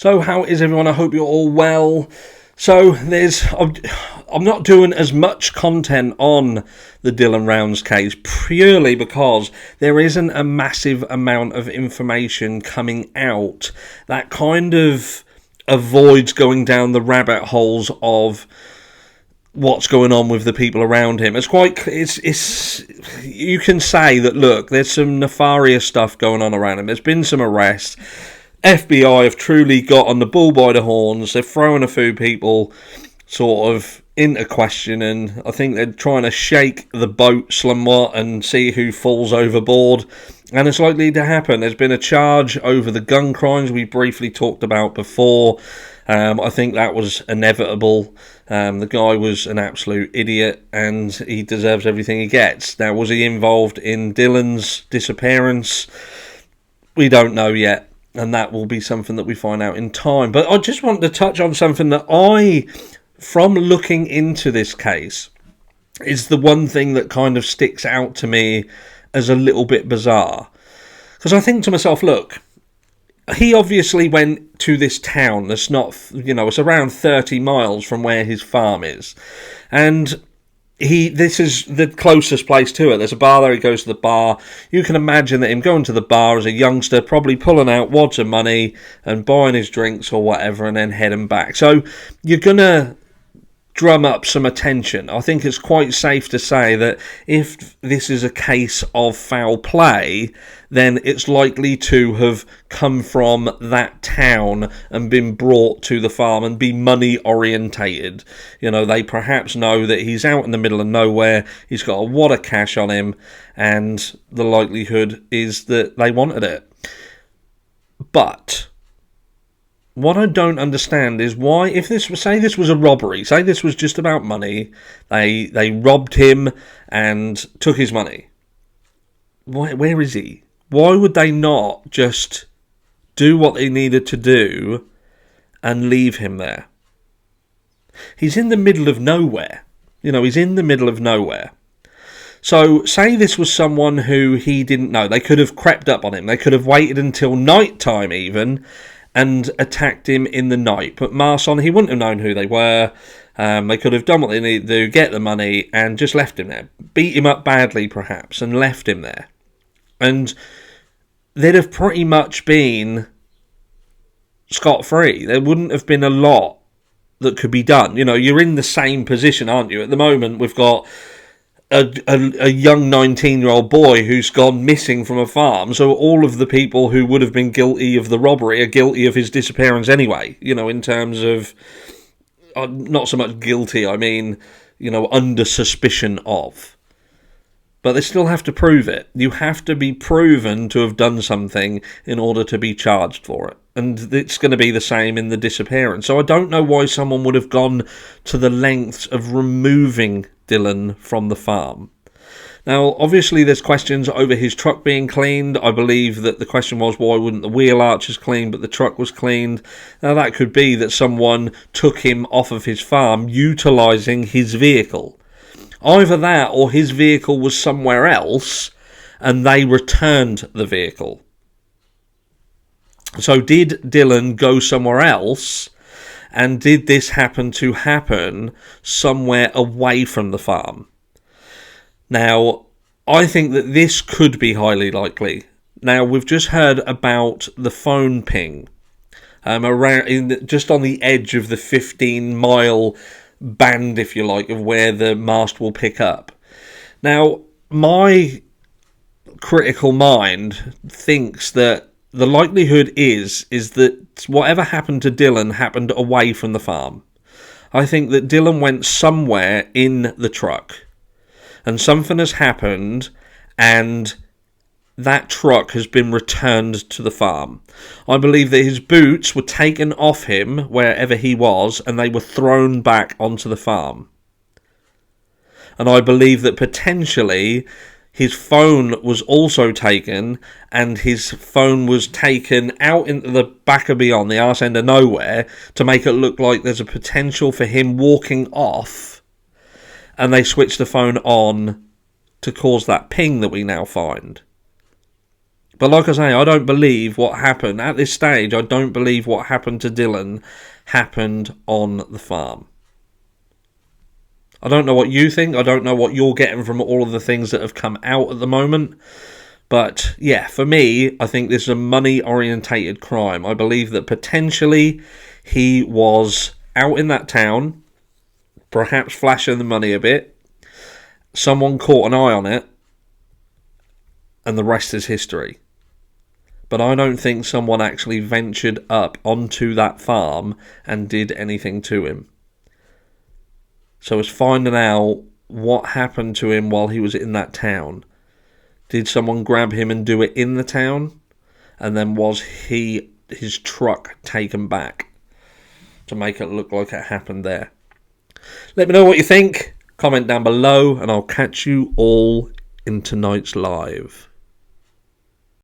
So how is everyone? I hope you're all well. So I'm not doing as much content on the Dylan Rounds case purely because there isn't a massive amount of information coming out that kind of avoids going down the rabbit holes of what's going on with the people around him. It's you can say that, look, there's some nefarious stuff going on around him. There's been some arrests. FBI have truly got on the bull by the horns. They're throwing a few people sort of into question, and I think they're trying to shake the boat somewhat and see who falls overboard. And it's likely to happen. There's been a charge over the gun crimes we briefly talked about before. I think that was inevitable. The guy was an absolute idiot and he deserves everything he gets. Now, was he involved in Dylan's disappearance? We don't know yet. And that will be something that we find out in time. But I just want to touch on something that from looking into this case, is the one thing that kind of sticks out to me as a little bit bizarre. Because I think to myself, look, he obviously went to this town that's not, it's around 30 miles from where his farm is. And this is the closest place to it. There's a bar there. He goes to the bar. You can imagine that him going to the bar as a youngster, probably pulling out wads of money and buying his drinks or whatever and then heading back. So you're going to drum up some attention. I think it's quite safe to say that if this is a case of foul play, then it's likely to have come from that town and been brought to the farm and be money orientated. They perhaps know that he's out in the middle of nowhere, he's got a wad of cash on him, and the likelihood is that they wanted it. But what I don't understand is why, if this was a robbery, say this was just about money, they robbed him and took his money. Where is he? Why would they not just do what they needed to do and leave him there? He's in the middle of nowhere. He's in the middle of nowhere. So, say this was someone who he didn't know. They could have crept up on him. They could have waited until night time even and attacked him in the night. Put masks on. He wouldn't have known who they were. They could have done what they needed to do, get the money, and just left him there. Beat him up badly, perhaps, and left him there. And they'd have pretty much been scot-free. There wouldn't have been a lot that could be done. You're in the same position, aren't you? At the moment, we've got a young 19-year-old boy who's gone missing from a farm, so all of the people who would have been guilty of the robbery are guilty of his disappearance anyway, in terms of, not so much guilty, I mean, under suspicion of. But they still have to prove it. You have to be proven to have done something in order to be charged for it. And it's going to be the same in the disappearance. So I don't know why someone would have gone to the lengths of removing Dylan from the farm. Now, obviously, there's questions over his truck being cleaned. I believe that the question was, why wouldn't the wheel arches clean, but the truck was cleaned? Now, that could be that someone took him off of his farm utilising his vehicle. Either that or his vehicle was somewhere else and they returned the vehicle. So did Dylan go somewhere else, and did this happen somewhere away from the farm? Now, I think that this could be highly likely. Now, we've just heard about the phone ping just on the edge of the 15-mile band, if you like, of where the mast will pick up. Now, my critical mind thinks that the likelihood is that whatever happened to Dylan happened away from the farm. I think that Dylan went somewhere in the truck, and something has happened, and that truck has been returned to the farm. I believe that his boots were taken off him wherever he was, and they were thrown back onto the farm. And I believe that potentially his phone was also taken, and his phone was taken out into the back of beyond, the arse end of nowhere, to make it look like there's a potential for him walking off, and they switched the phone on to cause that ping that we now find. But like I say, I don't believe what happened. At this stage, I don't believe what happened to Dylan happened on the farm. I don't know what you think. I don't know what you're getting from all of the things that have come out at the moment. But yeah, for me, I think this is a money-orientated crime. I believe that potentially he was out in that town, perhaps flashing the money a bit. Someone caught an eye on it, and the rest is history. But I don't think someone actually ventured up onto that farm and did anything to him. So it's finding out what happened to him while he was in that town. Did someone grab him and do it in the town? And then was his truck taken back to make it look like it happened there? Let me know what you think. Comment down below, and I'll catch you all in tonight's live.